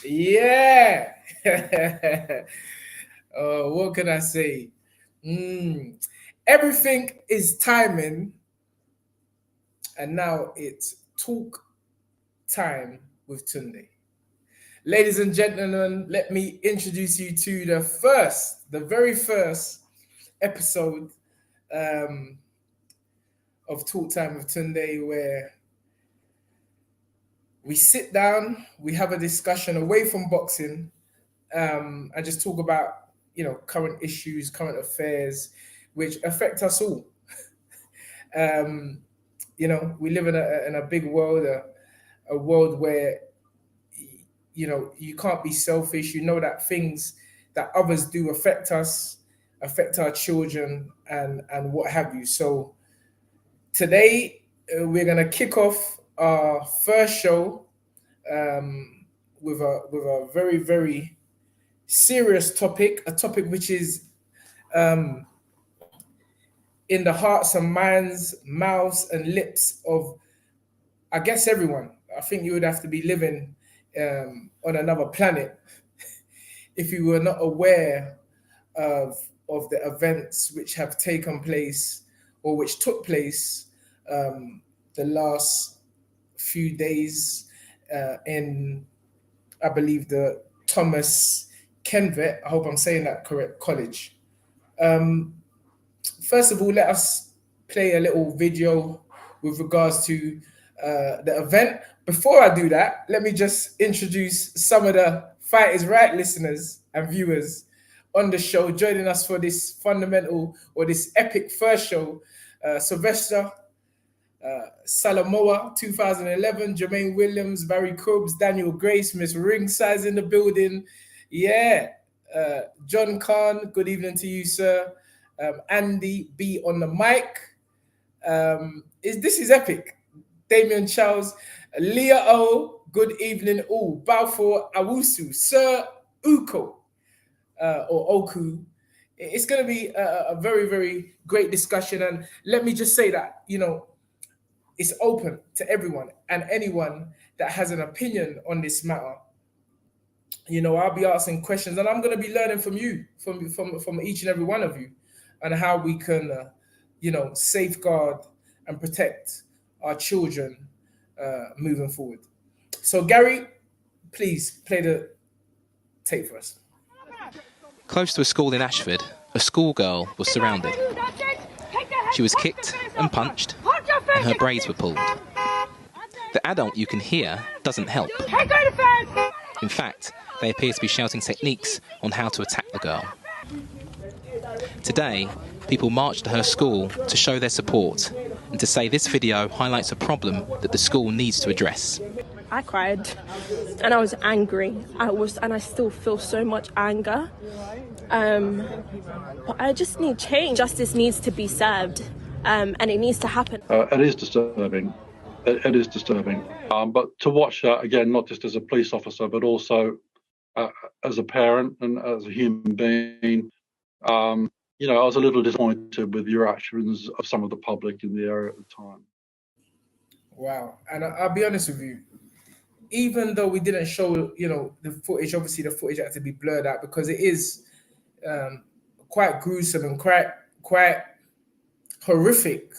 Yeah. What can I say? Everything is timing, and now it's talk time with Tunde. Ladies and gentlemen, let me introduce you to the very first episode um, of Talk Time with Tunde, where we sit down, we have a discussion away from boxing, and just talk about current issues, current affairs, which affect us all. um, we live in a big world, a world where you can't be selfish. You know that things that others do affect us, affect our children, and what have you. So today we're gonna kick off our first show with a very very serious topic, a topic which is um, in the hearts and minds, mouths and lips of, I guess, everyone. I think you would have to be living on another planet if you were not aware of the events which have taken place or which took place the last few days in, I believe, the Thomas Kenvet, I hope I'm saying that correct, college. First of all, let us play a little video with regards to the event. Before I do that, let me just introduce some of the Fight is Right listeners and viewers on the show, joining us for this fundamental or this epic first show. Sylvester, Salamoa, 2011, Jermaine Williams, Barry Cobbs, Daniel Grace, Miss Ringside's in the building. Yeah. John Khan, good evening to you, sir. Andy B on the mic. This is epic. Damien Charles, Leah O, good evening all. Balfour Awusu, Sir Uko, or Oku. It's going to be a very, very great discussion. And let me just say that, it's open to everyone and anyone that has an opinion on this matter. I'll be asking questions, and I'm going to be learning from you, from each and every one of you, and how we can, safeguard and protect our children moving forward. So, Gary, please play the tape for us. Close to a school in Ashford, a schoolgirl was surrounded. She was kicked and punched, and her braids were pulled. The adult you can hear doesn't help. In fact, they appear to be shouting techniques on how to attack the girl. Today, people marched to her school to show their support and to say this video highlights a problem that the school needs to address. I cried and I was angry. And I still feel so much anger. But I just need change. Justice needs to be served, and it needs to happen. It is disturbing. It is disturbing. But to watch that, again, not just as a police officer, but also as a parent and as a human being, I was a little disappointed with the reactions of some of the public in the area at the time. Wow. And I'll be honest with you, even though we didn't show, the footage, obviously the footage had to be blurred out because it is quite gruesome and quite horrific,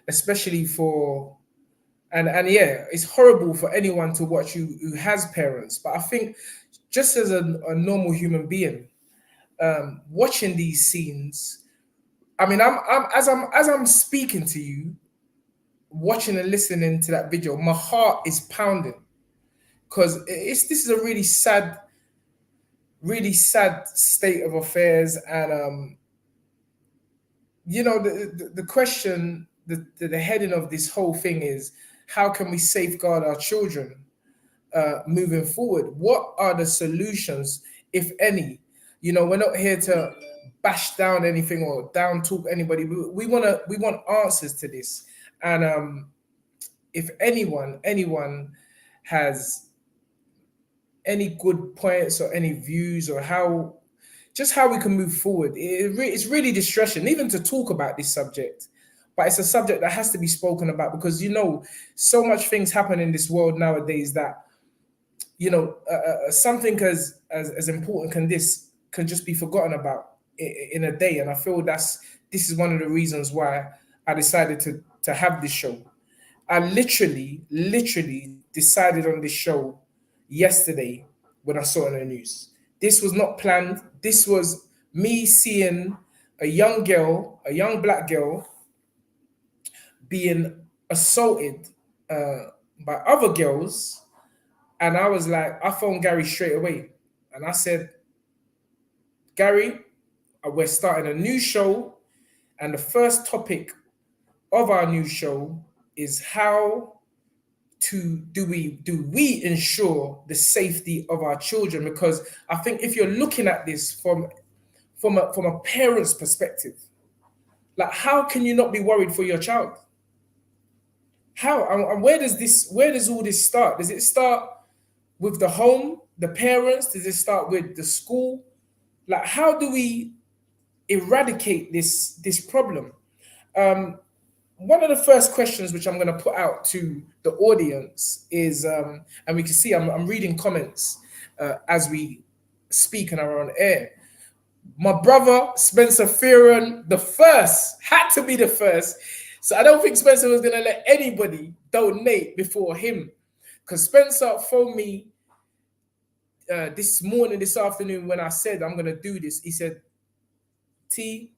especially for, and yeah, it's horrible for anyone to watch who has parents. But I think just as a normal human being, watching these scenes, I mean, as I'm speaking to you, watching and listening to that video, my heart is pounding because this is a really sad state of affairs. And the question, the heading of this whole thing is, how can we safeguard our children moving forward? What are the solutions, if any? We're not here to bash down anything or down talk anybody. We want answers to this. And if anyone has any good points or any views or how we can move forward, it's really distressing even to talk about this subject. But it's a subject that has to be spoken about because so much things happen in this world nowadays that something as important can just be forgotten about in a day. And I feel this is one of the reasons why I decided to have this show. I literally decided on this show yesterday when I saw it on the news. This was not planned. This was me seeing a young black girl, being assaulted by other girls. And I was like, I phoned Gary straight away. And I said, Gary, we're starting a new show. And the first topic of our new show is how do we ensure the safety of our children? Because I think if you're looking at this from a parent's perspective, like, how can you not be worried for your child? How and where does all this start? Does it start with the home, the parents? Does it start with the school? Like, how do we eradicate this problem? One of the first questions which I'm going to put out to the audience is, and we can see I'm reading comments as we speak and are on air. My brother Spencer Fearon, the first, had to be the first. So I don't think Spencer was going to let anybody donate before him, because Spencer phoned me this afternoon when I said I'm going to do this. He said, T,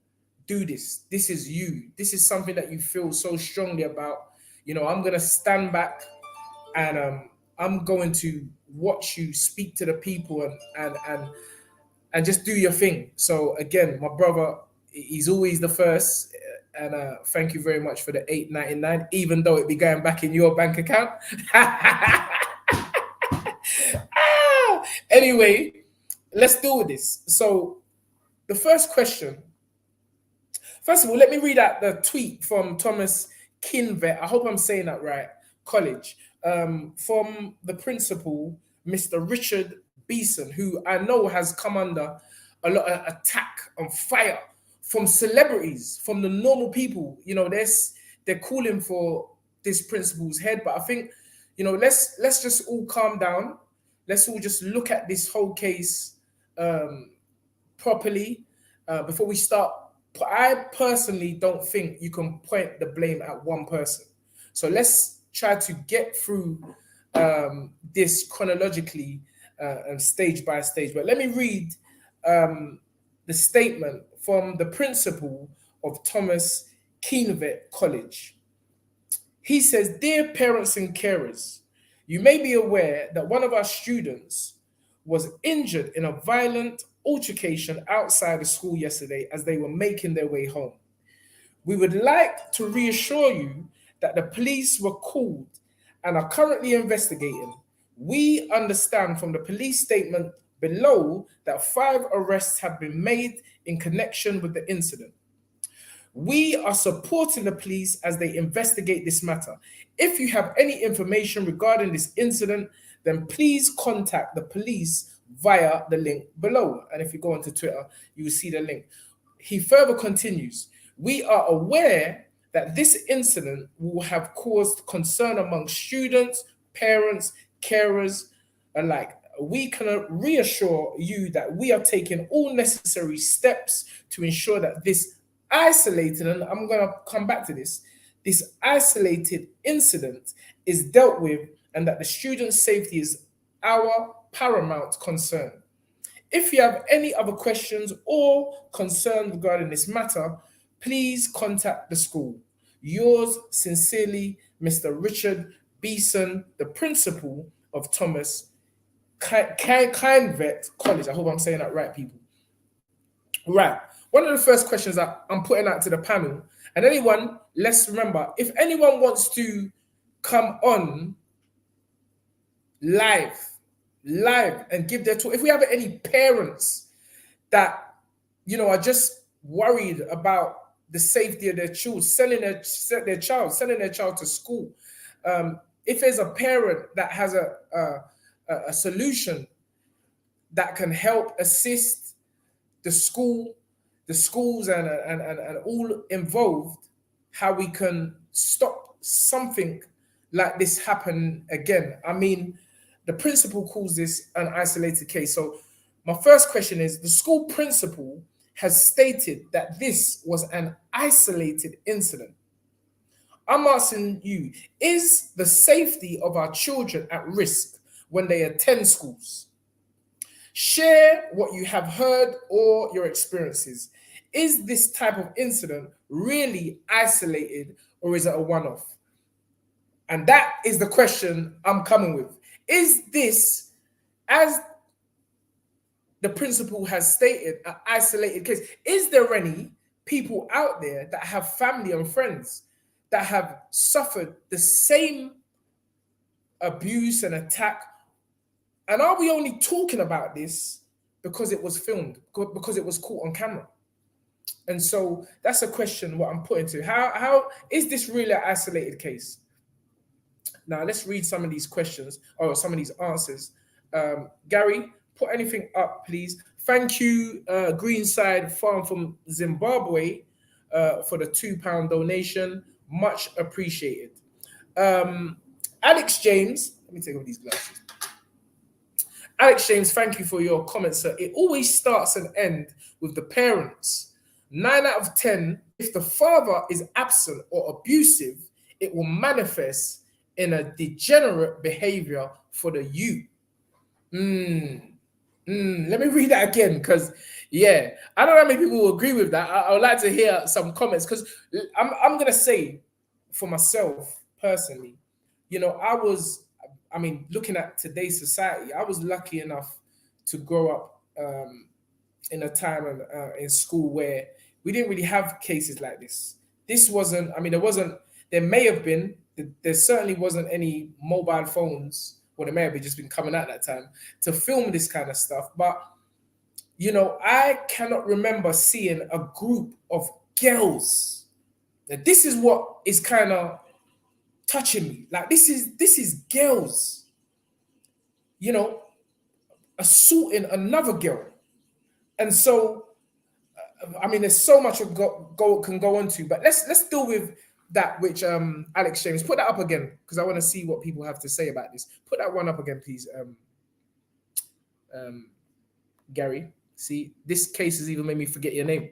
do this. This is you. This is something that you feel so strongly about. I'm going to stand back and I'm going to watch you speak to the people and just do your thing. So again, my brother, he's always the first. And thank you very much for the $8.99, even though it be going back in your bank account. Anyway, let's do this. So the first question, first of all, let me read out the tweet from Thomas Kinvet. I hope I'm saying that right. College. From the principal, Mr. Richard Beeson, who I know has come under a lot of attack and fire from celebrities, from the normal people. They're calling for this principal's head. But I think, let's just all calm down. Let's all just look at this whole case properly before we start. I personally don't think you can point the blame at one person. So let's try to get through this chronologically and stage by stage. But let me read the statement from the principal of Thomas Kinvet College. He says, "Dear parents and carers, you may be aware that one of our students was injured in a violent altercation outside the school yesterday as they were making their way home. We would like to reassure you that the police were called and are currently investigating. We understand from the police statement below that 5 arrests have been made in connection with the incident. We are supporting the police as they investigate this matter. If you have any information regarding this incident, then please contact the police via the link below." And if you go onto Twitter, you will see the link. He further continues, "We are aware that this incident will have caused concern among students, parents, carers alike. We can reassure you that we are taking all necessary steps to ensure that this isolated," and I'm going to come back to this isolated incident is dealt with, and that the student's safety is our paramount concern. If you have any other questions or concerns regarding this matter, please contact the school. Yours sincerely, Mr. Richard Beeson, the principal of Thomas Kinvet College. I hope I'm saying that right, people. Right. One of the first questions that I'm putting out to the panel, and anyone, let's remember, if anyone wants to come on live and give their talk, if we have any parents that, are just worried about the safety of their children, sending their child to school, if there's a parent that has a solution that can help assist the schools and all involved, how we can stop something like this happen again. I mean, the principal calls this an isolated case. So my first question is, the school principal has stated that this was an isolated incident. I'm asking you, is the safety of our children at risk when they attend schools? Share what you have heard or your experiences. Is this type of incident really isolated, or is it a one-off? And that is the question I'm coming with. Is this, as the principal has stated, an isolated case? Is there any people out there that have family and friends that have suffered the same abuse and attack? And are we only talking about this because it was filmed, because it was caught on camera? And so that's a question what I'm putting to. How is this really an isolated case? Now let's read some of these questions or some of these answers. Gary, put anything up, please. Thank you, Greenside Farm from Zimbabwe, for the £2 donation. Much appreciated. Alex James, let me take off these glasses. Alex James, thank you for your comments, sir. It always starts and ends with the parents. 9 out of 10, if the father is absent or abusive, it will manifest in a degenerate behavior for the youth. Let me read that again, because yeah, I don't know how many people will agree with that. I would like to hear some comments, because I'm gonna say for myself personally, you know, looking at today's society, I was lucky enough to grow up in a time in school where we didn't really have cases like this. This wasn't, there may have been, there certainly wasn't any mobile phones, or there may have just been coming out that time to film this kind of stuff. But, you know, I cannot remember seeing a group of girls. Now, this is what is kind of touching me. Like, this is girls, you know, assaulting another girl. And so, there's so much can go into, but let's deal with that which Alex James, put that up again, because I want to see what people have to say about this. Put that one up again, please, Gary. See, this case has even made me forget your name.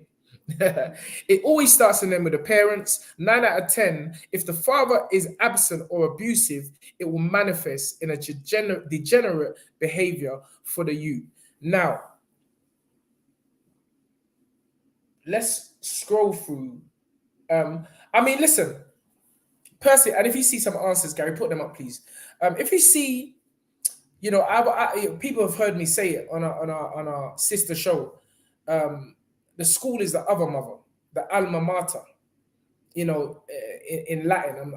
It always starts and ends with the parents. 9 out of 10, if the father is absent or abusive, it will manifest in a degenerate behavior for the youth. Now, let's scroll through. Listen, Percy, and if you see some answers, Gary, put them up, please. If you see, you know, people have heard me say it on our sister show. The school is the other mother, the alma mater. You know, in Latin,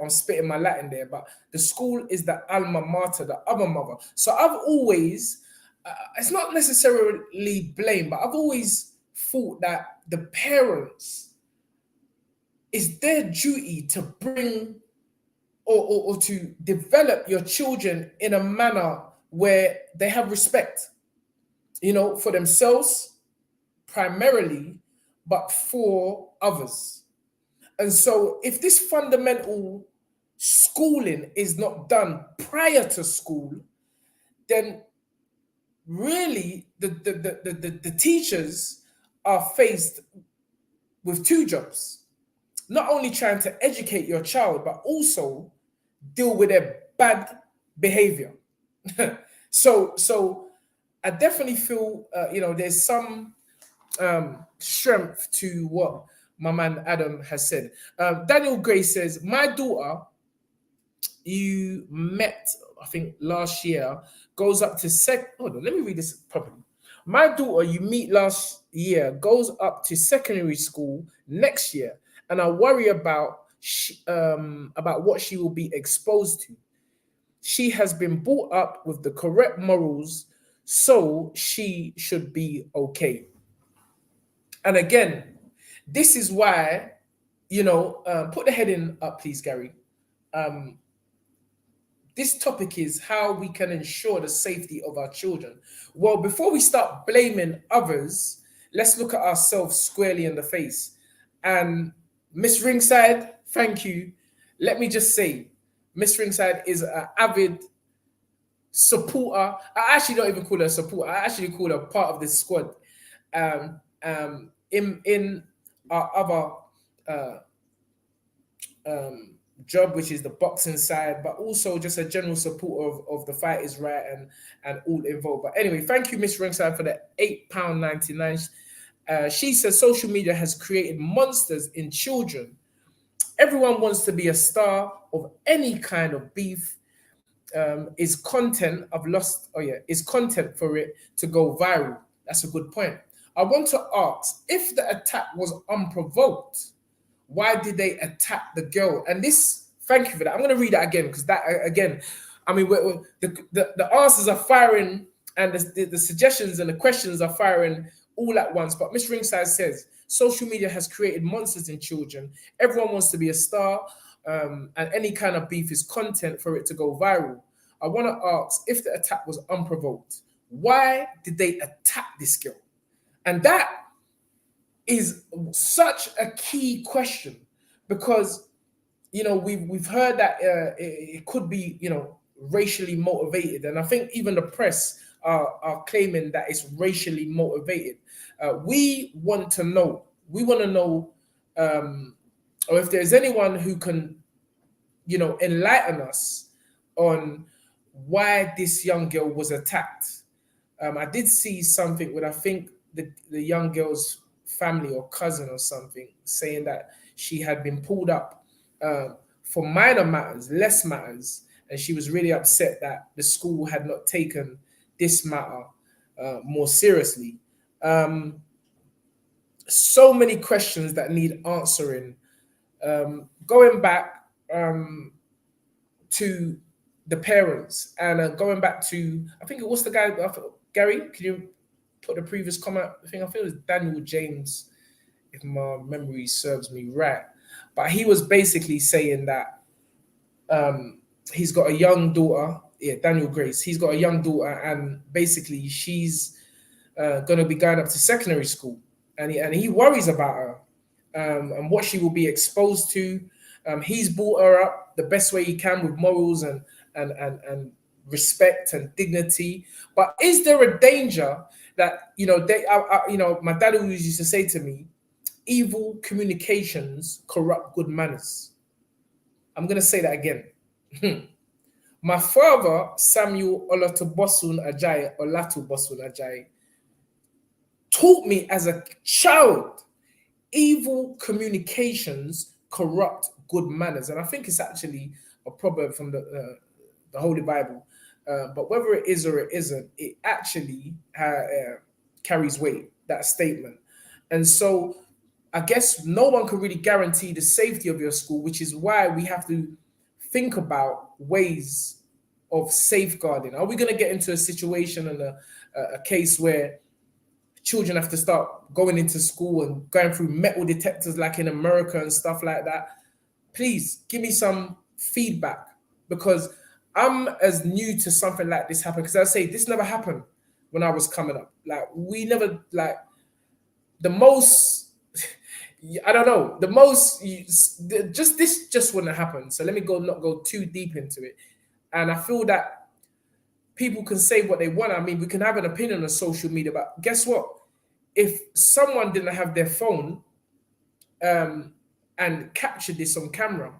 I'm spitting my Latin there, but the school is the alma mater, the other mother. So I've always, it's not necessarily blame, but I've always thought that the parents, it's their duty to bring or to develop your children in a manner where they have respect, you know, for themselves primarily, but for others. And so if this fundamental schooling is not done prior to school, then really the teachers are faced with two jobs. Not only trying to educate your child, but also deal with their bad behavior. So I definitely feel, there's some strength to what my man Adam has said. Daniel Gray says, my daughter, you met, I think last year, goes up to hold on, let me read this properly. My daughter you meet last year goes up to secondary school next year, and I worry about what she will be exposed to. She has been brought up with the correct morals, so she should be okay. And again, this is why, put the heading up, please, Gary. This topic is how we can ensure the safety of our children. Well, before we start blaming others, let's look at ourselves squarely in the face. And Miss Ringside, thank you. Let me just say, Miss Ringside is an avid supporter. I actually don't even call her a supporter. I actually call her part of the squad. In our other job, which is the boxing side, but also just a general support of the fight is right and all involved. But anyway, thank you, Miss Ringside, for the £8.99. She says social media has created monsters in children. Everyone wants to be a star of any kind of beef. Is content is content for it to go viral. That's a good point. I want to ask, if the attack was unprovoked, why did they attack the girl? And this, thank you for that. I'm going to read that again, because that, again, I mean, the answers are firing, and the suggestions and the questions are firing all at once. But Miss Ringside says, social media has created monsters in children. Everyone wants to be a star, and any kind of beef is content for it to go viral. I want to ask, if the attack was unprovoked, why did they attack this girl? And that is such a key question, because, you know, we've heard that it could be, you know, racially motivated, and I think even the press are claiming that it's racially motivated. We want to know, or if there's anyone who can, you know, enlighten us on why this young girl was attacked. I did see something with, I think, the young girl's family or cousin or something, saying that she had been pulled up for minor matters, less matters, and she was really upset that the school had not taken this matter more seriously. So many questions that need answering. Going back to the parents, and going back to, I think it was the guy, Gary, can you put the previous comment? I think, I feel it's Daniel James, if my memory serves me right. But he was basically saying that he's got a young daughter, Daniel Grace, he's got a young daughter, and basically she's going to be going up to secondary school, and he worries about her and what she will be exposed to. He's brought her up the best way he can with morals and respect and dignity. But is there a danger that, you know, you know, my dad always used to say to me, evil communications corrupt good manners. I'm going to say that again. My father, Samuel Olatubosun Ajayi, taught me as a child, evil communications corrupt good manners. And I think it's actually a proverb from the Holy Bible. But whether it is or it isn't, it actually carries weight, that statement. And so I guess no one can really guarantee the safety of your school, which is why we have to think about ways of safeguarding. Are we going to get into a situation and a case where children have to start going into school and going through metal detectors like in America and stuff like that? Please give me some feedback, because I'm as new to something like this happening. Because I say this never happened when I was coming up. Like, we never, like, the most, I don't know, the most, this just wouldn't happen. So let me not go too deep into it. And I feel that people can say what they want. I mean, we can have an opinion on social media, but guess what? If someone didn't have their phone and captured this on camera,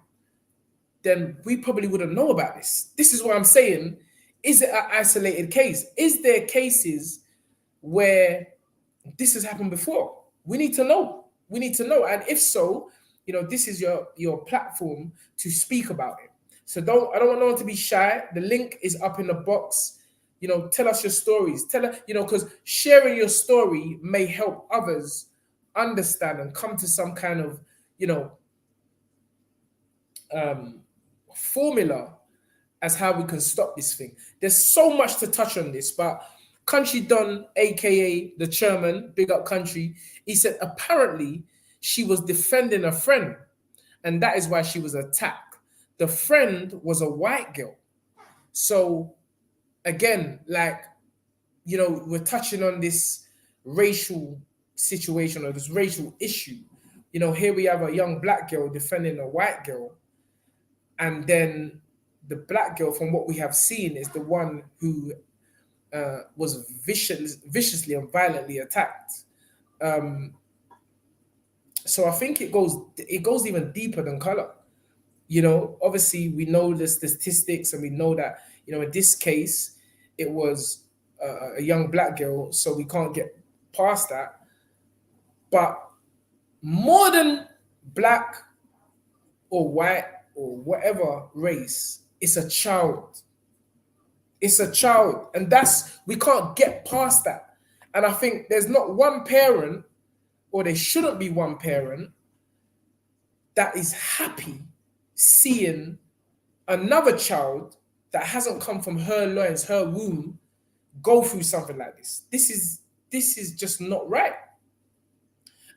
then we probably wouldn't know about this. This is what I'm saying. Is it an isolated case? Is there cases where this has happened before? We need to know. We need to know. And if so, you know, this is your platform to speak about it. So I don't want no one to be shy. The link is up in the box. You know, tell us your stories. You know, because sharing your story may help others understand and come to some kind of, you know, formula as how we can stop this thing. There's so much to touch on this, but Country Don, aka the chairman, big up Country, he said apparently she was defending a friend, and that is why she was attacked. The friend was a white girl. So again, like, you know, we're touching on this racial situation or this racial issue. You know, here we have a young black girl defending a white girl, and then the black girl, from what we have seen, is the one who was viciously and violently attacked. So I think it goes even deeper than color. Obviously we know the statistics, and we know that in this case it was a young black girl, so we can't get past that. But more than black or white or whatever race, it's a child. It's a child, and we can't get past that. And I think there's not one parent, or there shouldn't be one parent, that is happy seeing another child that hasn't come from her loins, her womb, go through something like this. This is just not right.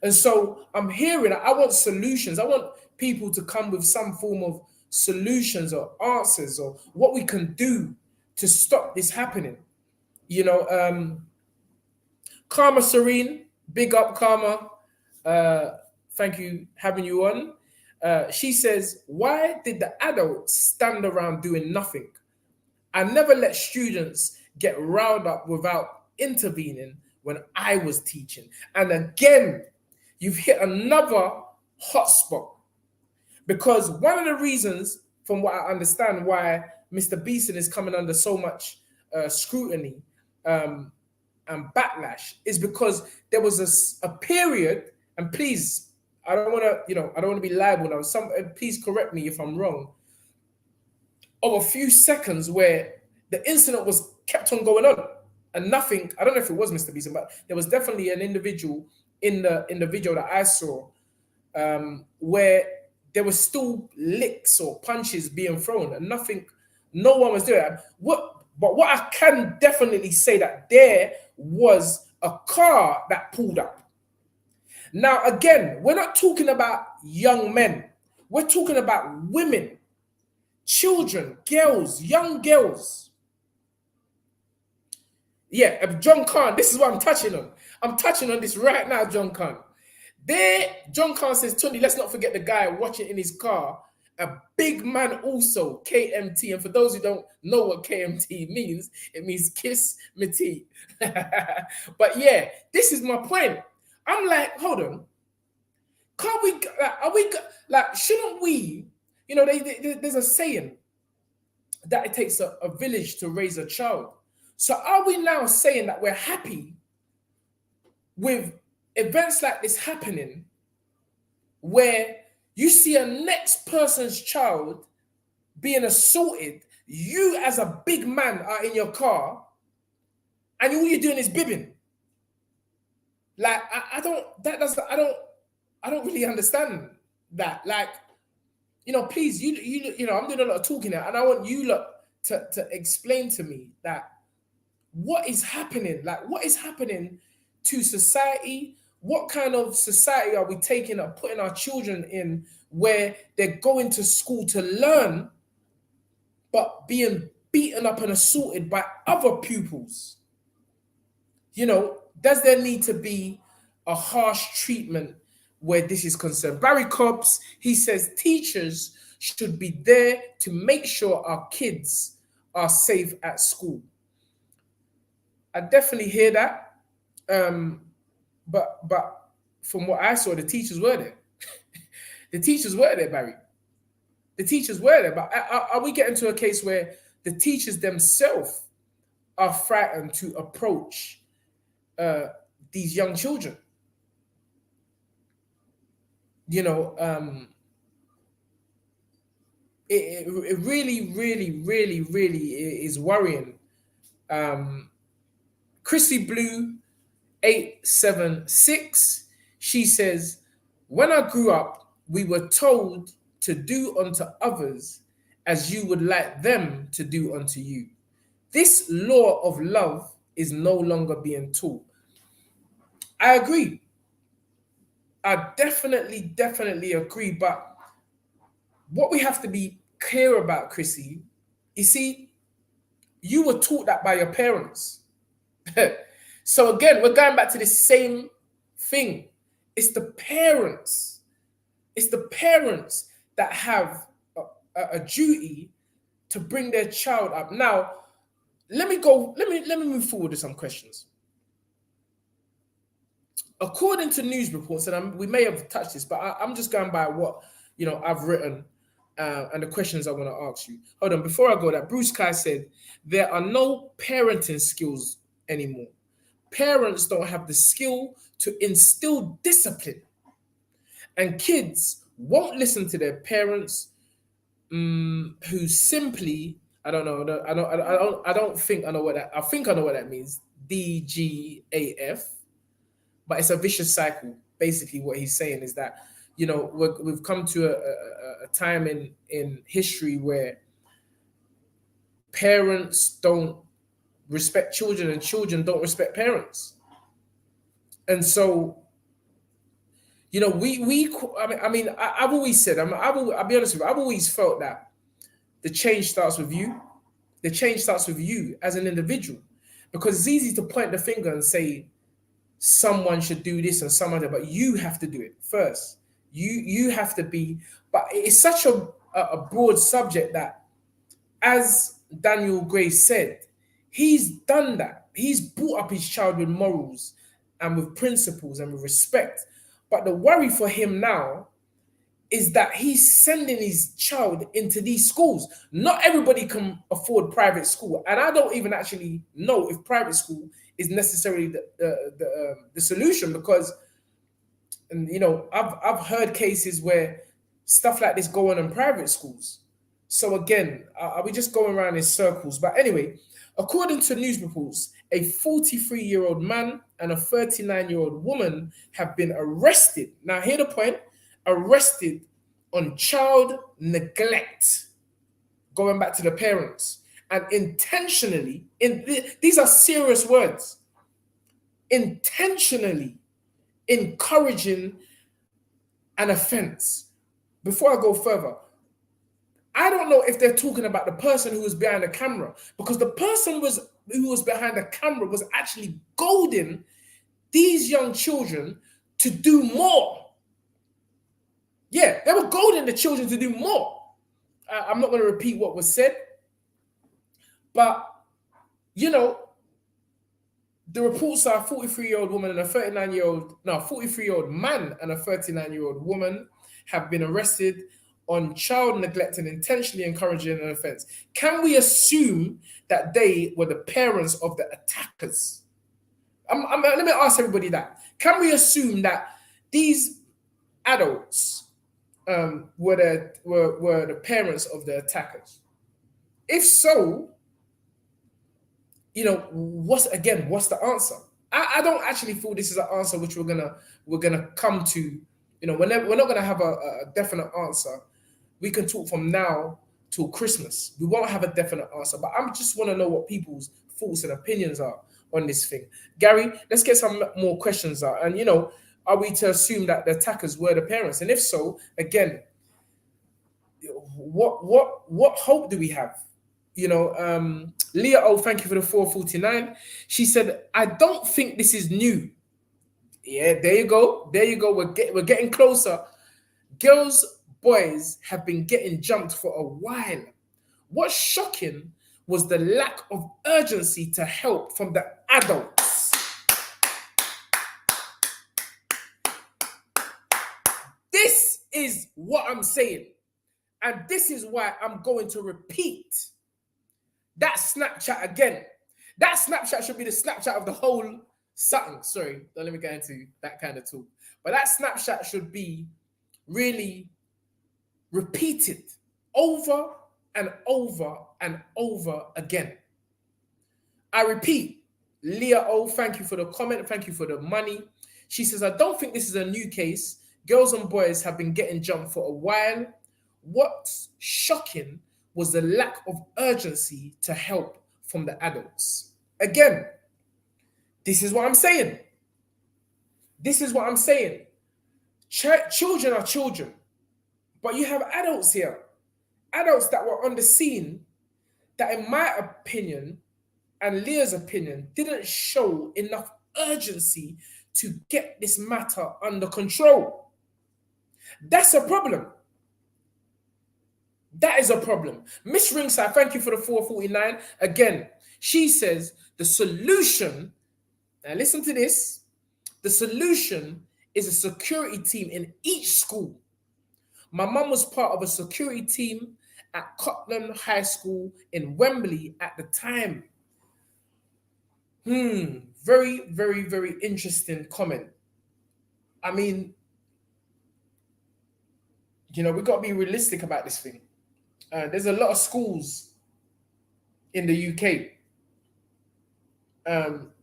And so I want solutions. I want people to come with some form of solutions or answers, or what we can do to stop this happening. Karma Serene, big up Karma. Thank you having you on. She says, why did the adults stand around doing nothing? I never let students get riled up without intervening when I was teaching. And again, you've hit another hot spot, because one of the reasons, from what I understand, why Mr. Beeson is coming under so much scrutiny and backlash is because there was a period, and please, I don't want to be liable now. Please correct me if I'm wrong, of a few seconds where the incident was kept on going on and nothing. I don't know if it was Mr. Beeson, but there was definitely an individual in the video that I saw where there was still licks or punches being thrown and no one was doing it. But what I can definitely say, that there was a car that pulled up. Now, again, we're not talking about young men. We're talking about women, children, girls, young girls. Yeah, John Khan, this is what I'm touching on. I'm touching on this right now, John Khan. John Khan says, Tunde, let's not forget the guy watching in his car, a big man also, KMT. And for those who don't know what KMT means, it means kiss me tea. But yeah, this is my point. I'm like, hold on. Can't we, shouldn't we, there's a saying that it takes a village to raise a child. So are we now saying that we're happy with events like this happening, where you see a next person's child being assaulted, you as a big man are in your car, and all you're doing is bibbing? Like, I don't really understand that. Like, please, I'm doing a lot of talking now, and I want you lot to explain to me that what is happening? Like, what is happening to society? What kind of society are we taking or putting our children in, where they're going to school to learn, but being beaten up and assaulted by other pupils? Does there need to be a harsh treatment where this is concerned? Barry Cobbs, he says teachers should be there to make sure our kids are safe at school. I definitely hear that. But from what I saw, the teachers were there. The teachers were there, Barry. The teachers were there. But are we getting to a case where the teachers themselves are frightened to approach these young children? It really, really, really, really is worrying. Chrissy Blue 876, she says, when I grew up, we were told to do unto others as you would like them to do unto you. This law of love is no longer being taught. I agree. I definitely agree. But what we have to be clear about, Chrissy, you see, you were taught that by your parents. So again, we're going back to the same thing. It's the parents. It's the parents that have a duty to bring their child up. Now, let me move forward to some questions. According to news reports, and we may have touched this, but I'm just going by what I've written and the questions I want to ask you. Hold on, before I go, that Bruce Kai said there are no parenting skills anymore. Parents don't have the skill to instill discipline, and kids won't listen to their parents who simply, I don't think I know what that, I think I know what that means, DGAF, but it's a vicious cycle. Basically what he's saying is that, we've come to a time in history where parents don't respect children and children don't respect parents. And so, I've always said, I'll be honest with you, I've always felt that the change starts with you. The change starts with you as an individual, because it's easy to point the finger and say someone should do this and someone that, but you have to do it first. You have to be, but it's such a broad subject that, as Daniel Gray said, he's done that. He's brought up his child with morals and with principles and with respect. But the worry for him now is that he's sending his child into these schools. Not everybody can afford private school. And I don't even actually know if private school is necessarily the solution, because I've heard cases where stuff like this go on in private schools. So again, are we just going around in circles? But anyway, according to news reports, a 43-year-old man and a 39-year-old woman have been arrested. Now, hear the point: arrested on child neglect, going back to the parents, and intentionally, these are serious words, intentionally encouraging an offense. Before I go further, I don't know if they're talking about the person who was behind the camera, because the person who was behind the camera was actually goading these young children to do more. Yeah, they were goading the children to do more. I'm not going to repeat what was said, but the reports are a 43-year-old woman and a 43-year-old man and a 39-year-old woman have been arrested on child neglect and intentionally encouraging an offense. Can we assume that they were the parents of the attackers? Let me ask everybody that. Can we assume that these adults were the parents of the attackers? If so, what's the answer? I don't actually feel this is an answer which we're gonna come to. We're not gonna have a definite answer. We can talk from now till Christmas. We won't have a definite answer, but I just want to know what people's thoughts and opinions are on this thing. Gary, let's get some more questions out. And are we to assume that the attackers were the parents? And if so, again, what hope do we have? Leah, thank you for the 449. She said, I don't think this is new. Yeah, there you go. We're getting closer. Boys have been getting jumped for a while. What's shocking was the lack of urgency to help from the adults. This is what I'm saying. And this is why I'm going to repeat that Snapchat again. That Snapchat should be the Snapchat of the whole something. Sorry, don't let me get into that kind of talk. But that Snapchat should be really repeated over and over and over again. I repeat, Leah thank you for the comment. Thank you for the money. She says, I don't think this is a new case. Girls and boys have been getting jumped for a while. What's shocking was the lack of urgency to help from the adults. Again, this is what I'm saying. Children are children. But you have adults here, adults that were on the scene that, in my opinion and Leah's opinion, didn't show enough urgency to get this matter under control. That's a problem. That is a problem. Miss Ringside, thank you for the 449. Again, she says the solution, now listen to this, the solution is a security team in each school. My mum was part of a security team at Cotland High School in Wembley at the time. Very, very, very interesting comment. I mean, you know, we got to be realistic about this thing. There's a lot of schools in the UK.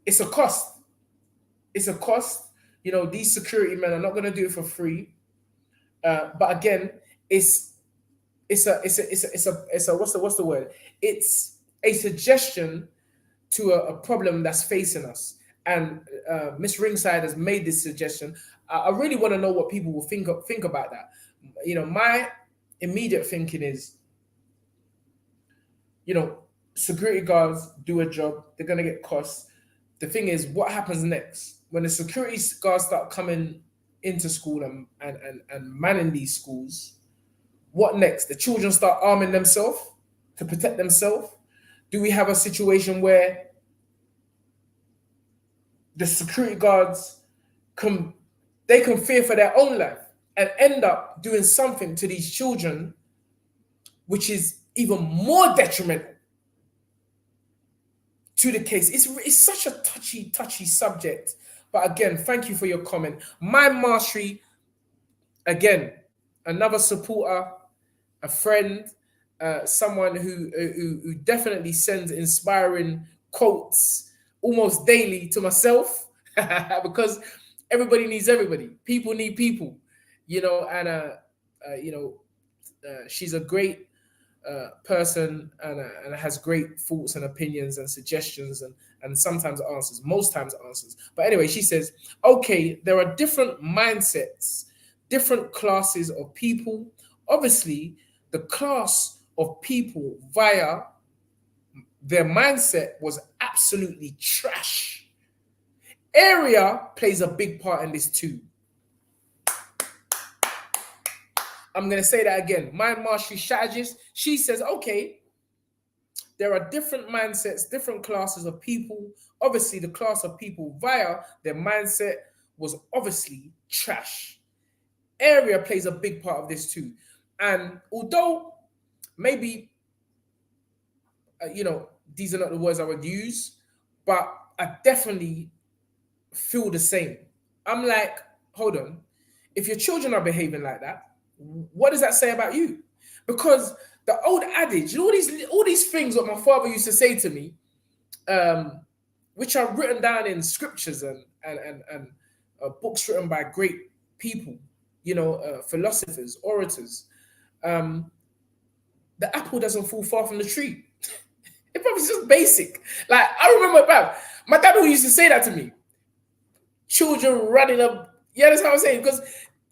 It's a cost. It's a cost. You know, these security men are not going to do it for free. But again, it's a what's the word? It's a suggestion to a problem that's facing us. And Miss Ringside has made this suggestion. I really want to know what people will think about that. You know, my immediate thinking is, you know, security guards do a job, they're going to get costs. The thing is, what happens next? When the security guards start coming into school and manning these schools, what next? The children start arming themselves to protect themselves? Do we have a situation where the security guards can fear for their own life and end up doing something to these children which is even more detrimental to the case? It's such a touchy subject. But again, thank you for your comment. My Mastery, again, another supporter, a friend, someone who definitely sends inspiring quotes almost daily to myself, because everybody needs everybody. People need people, you know, and she's a great person and has great thoughts and opinions and suggestions and sometimes answers, most times answers. But anyway, she says, okay, there are different mindsets, different classes of people. Obviously, the class of people via their mindset was absolutely trash. Area plays a big part in this too. I'm going to say that again. Mind mastery strategist, she says, okay, there are different mindsets, different classes of people. Obviously, the class of people via their mindset was obviously trash. Area plays a big part of this too. And although maybe, you know, these are not the words I would use, but I definitely feel the same. I'm like, hold on. If your children are behaving like that, what does that say about you? Because the old adage, all these things that my father used to say to me, which are written down in scriptures and books written by great people, you know, philosophers, orators. The apple doesn't fall far from the tree. It's just basic. Like, I remember my dad who used to say that to me. Children running up. Yeah, that's how I'm saying. Because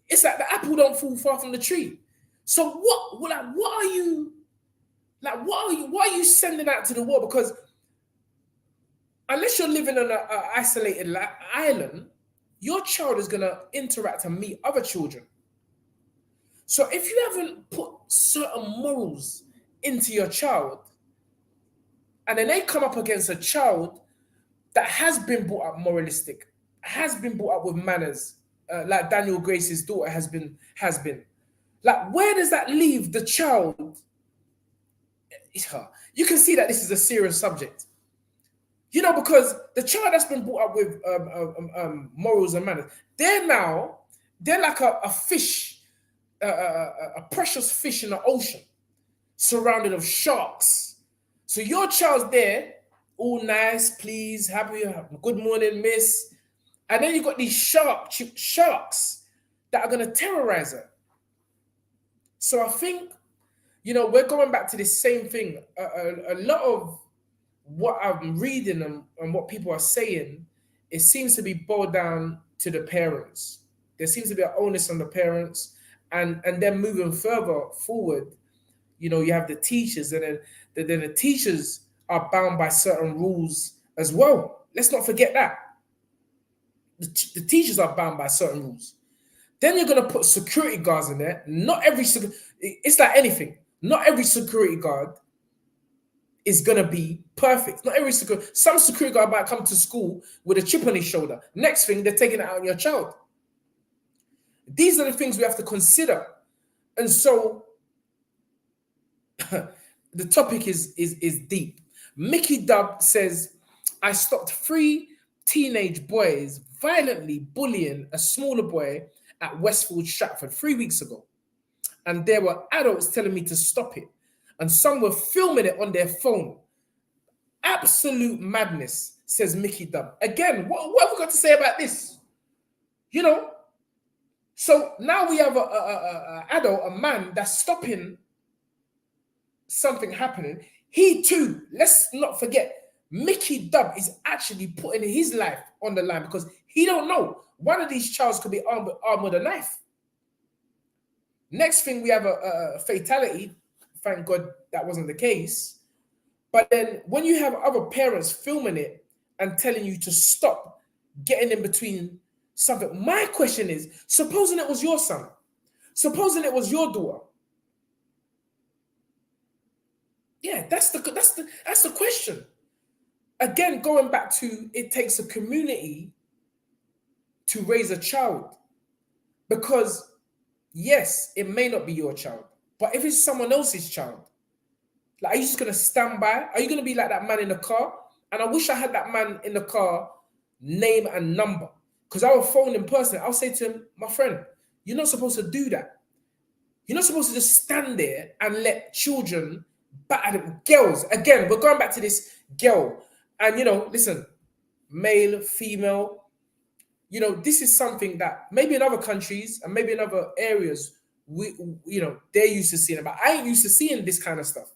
it's like the apple don't fall far from the tree. So what are you sending out to the world? Because unless you're living on an isolated island, your child is going to interact and meet other children. So if you haven't put certain morals into your child, and then they come up against a child that has been brought up moralistic, has been brought up with manners, like Daniel Grace's daughter has been. Like, where does that leave the child? You can see that this is a serious subject. You know, because the child that's been brought up with morals and manners, they're like a fish, a precious fish in the ocean, surrounded of sharks. So your child's there, all nice, please, happy, good morning, miss. And then you've got these sharks that are going to terrorize her. So I think, you know, we're going back to this same thing. A lot of what I'm reading and what people are saying, it seems to be boiled down to the parents. There seems to be an onus on the parents, and then moving further forward, you know, you have the teachers, and then the teachers are bound by certain rules as well. Let's not forget that. The teachers are bound by certain rules. Then you're going to put security guards in there. Not every, it's like anything. Not every security guard is gonna be perfect. Not every some security guard might come to school with a chip on his shoulder. Next thing, they're taking it out on your child. These are the things we have to consider. And so the topic is deep. Mickey Dub says, I stopped 3 teenage boys violently bullying a smaller boy at Westfield Stratford 3 weeks ago. And there were adults telling me to stop it. And some were filming it on their phone. Absolute madness, says Mickey Dub. Again, what have we got to say about this? You know, so now we have a adult, a man that's stopping something happening. He too, let's not forget, Mickey Dub is actually putting his life on the line because he don't know. One of these childs could be armed with a knife. Next thing, we have a fatality. Thank God that wasn't the case. But then when you have other parents filming it and telling you to stop getting in between something, my question is, supposing it was your son, supposing it was your daughter. Yeah, that's the question. Again, going back to, it takes a community to raise a child, because yes, it may not be your child, but if it's someone else's child, like, are you just gonna stand by? Are you gonna be like that man in the car? And I wish I had that man in the car name and number, because I would phone him personally. I'll say to him, my friend, you're not supposed to do that. You're not supposed to just stand there and let children batter them. Girls, again, we're going back to this girl. And, you know, listen, male, female, you know, this is something that maybe in other countries and maybe in other areas, they're used to seeing it. But I ain't used to seeing this kind of stuff.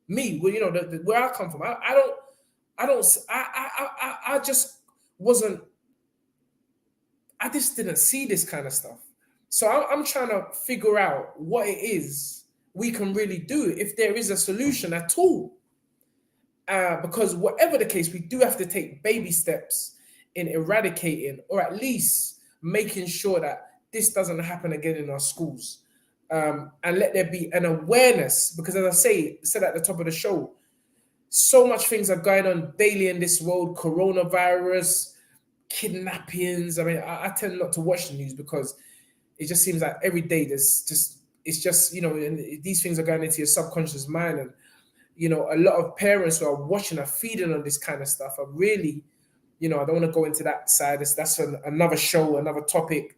Me, well, you know, where I come from, I just didn't see this kind of stuff. So I'm trying to figure out what it is we can really do, if there is a solution at all. Because whatever the case, we do have to take baby steps in eradicating, or at least making sure that this doesn't happen again in our schools. And let there be an awareness, because as I said at the top of the show, so much things are going on daily in this world, coronavirus, kidnappings. I mean, I tend not to watch the news because it just seems like every day it's just, you know, and these things are going into your subconscious mind. And, you know, a lot of parents who are watching are feeding on this kind of stuff are really, you know, I don't want to go into that side. That's another show, another topic.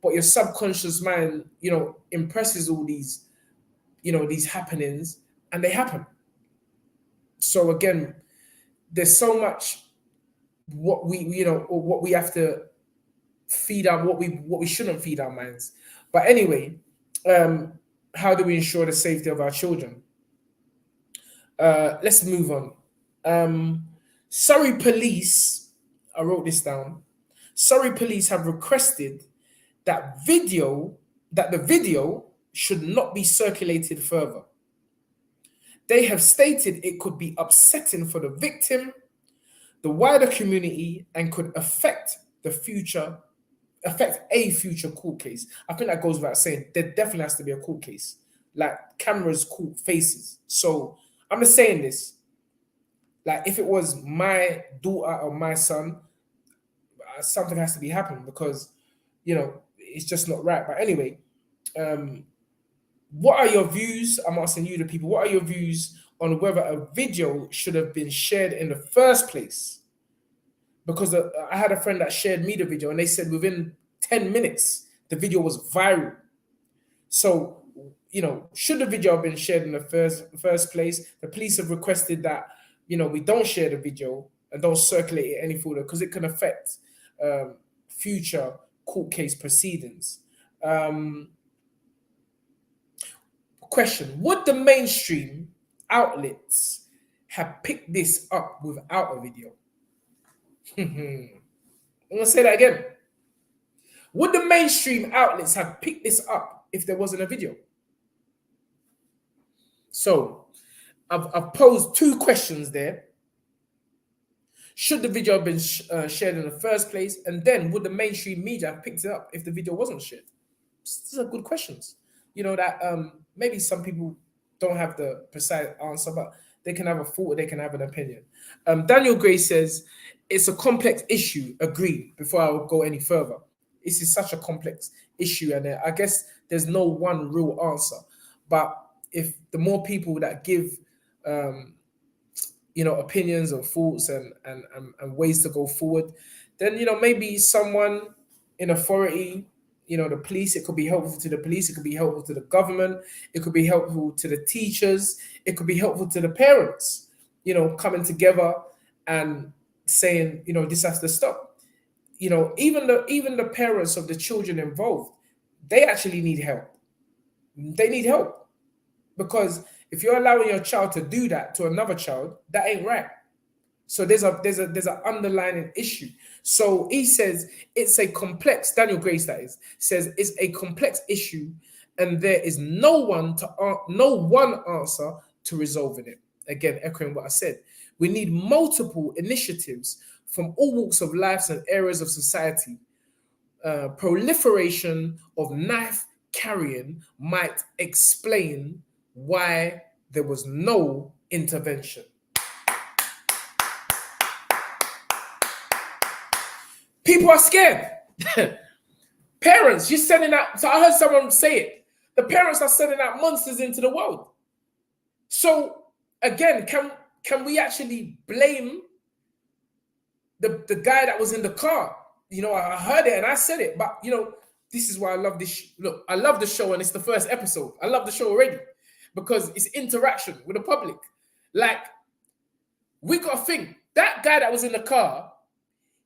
But your subconscious mind, you know, impresses all these, you know, these happenings, and they happen. So again, there's so much what we have to feed our, what we shouldn't feed our minds. But anyway, how do we ensure the safety of our children? Let's move on. Surrey police, I wrote this down. Surrey police have requested that the video should not be circulated further. They have stated it could be upsetting for the victim, the wider community, and could affect a future court case. I think that goes without saying. There definitely has to be a court case. Like, cameras, court faces. So I'm just saying this. Like, if it was my daughter or my son, something has to be happening, because, you know, it's just not right. But anyway, what are your views? I'm asking you, the people, what are your views on whether a video should have been shared in the first place? Because I had a friend that shared me the video, and they said within 10 minutes, the video was viral. So, you know, should the video have been shared in the first place? The police have requested that, you know, we don't share the video and don't circulate it any further, because it can affect future court case proceedings. Question: would the mainstream outlets have picked this up without a video? I'm gonna say that again. Would the mainstream outlets have picked this up if there wasn't a video? So I've posed 2 questions there. Should the video have been shared in the first place? And then would the mainstream media have picked it up if the video wasn't shared? These are good questions. You know, that maybe some people don't have the precise answer, but they can have a thought, or they can have an opinion. Daniel Gray says, it's a complex issue. Agreed. Before I go any further, this is such a complex issue, and I guess there's no one real answer. But if the more people that give, opinions and thoughts and ways to go forward, then, maybe someone in authority, the police, it could be helpful to the police, it could be helpful to the government, it could be helpful to the teachers, it could be helpful to the parents, coming together and saying, this has to stop. Even the parents of the children involved, they actually need help. They need help, because if you're allowing your child to do that to another child, that ain't right. So there's an underlying issue. So he says it's a complex, Daniel Grace that is, says it's a complex issue, and there is no one answer to resolving it. Again, echoing what I said. We need multiple initiatives from all walks of life and areas of society. Proliferation of knife carrying might explain why there was no intervention. People are scared. Parents, you're sending out, so I heard someone say it, the parents are sending out monsters into the world. So again, can we actually blame the guy that was in the car? I heard it and I said it, but this is why I love this. Look, I love the show, and it's the first episode. I love the show already because it's interaction with the public. Like, we got to think, that guy that was in the car,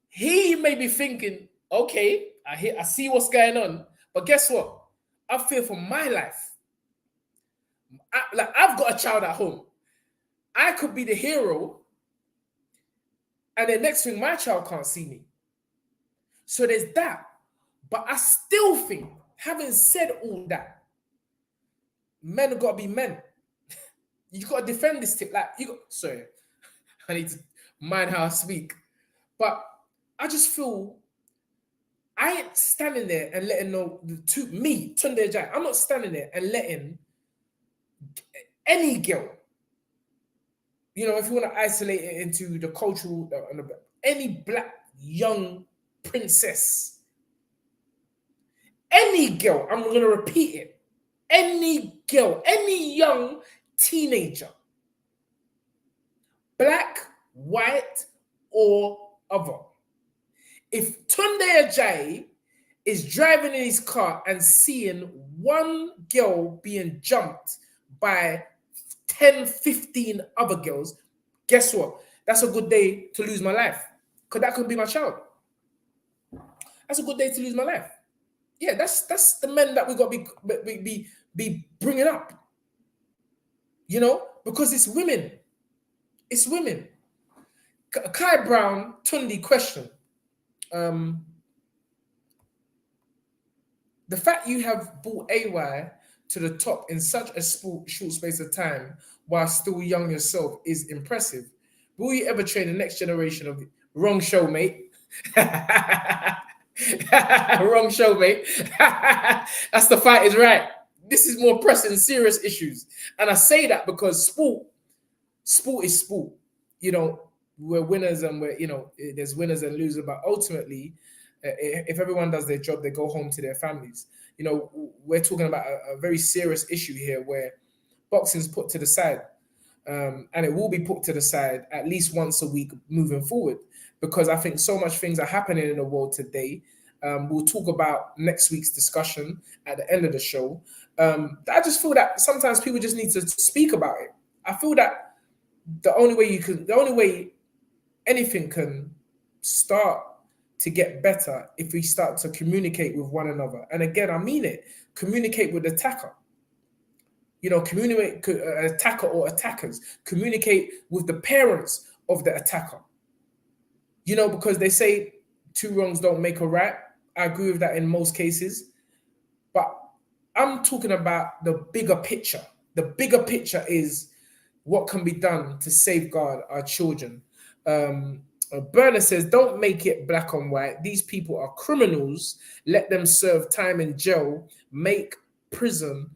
he may be thinking, okay, I see what's going on, but guess what? I fear for my life. I've got a child at home. I could be the hero, and the next thing, my child can't see me. So there's that. But I still think, having said all that, men have got to be men. You got to defend this thing. Sorry, I need to mind how I speak. But I just feel I ain't standing there and letting me, Tunde Ajayi, I'm not standing there and letting any girl, if you want to isolate it into the cultural, any black young princess, any girl, I'm going to repeat it, any girl, any young teenager, black, white, or other, if Tunde Ajayi is driving in his car and seeing one girl being jumped by 10, 15 other girls, guess what? That's a good day to lose my life, because that could be my child. That's a good day to lose my life. Yeah, that's the men that we got to be bringing up. Because it's women. It's women. Kai Brown, Tunde question. The fact you have brought AY to the top in such a short space of time while still young yourself is impressive. Will you ever train the next generation of... Wrong show, mate. Wrong show, mate. That's the fight is right. This is more pressing, serious issues. And I say that because sport is sport. We're winners and there's winners and losers, but ultimately, if everyone does their job, they go home to their families. We're talking about a very serious issue here where boxing's put to the side, and it will be put to the side at least once a week moving forward, because I think so much things are happening in the world today. We'll talk about next week's discussion at the end of the show. I just feel that sometimes people just need to speak about it. I feel that the only way anything can start to get better if we start to communicate with one another. And again, I mean it. Communicate with the attacker. Communicate attacker or attackers. Communicate with the parents of the attacker. Because they say 2 wrongs don't make a right. I agree with that in most cases. But I'm talking about the bigger picture. The bigger picture is what can be done to safeguard our children. Berner says, don't make it black and white. These people are criminals. Let them serve time in jail. Make prison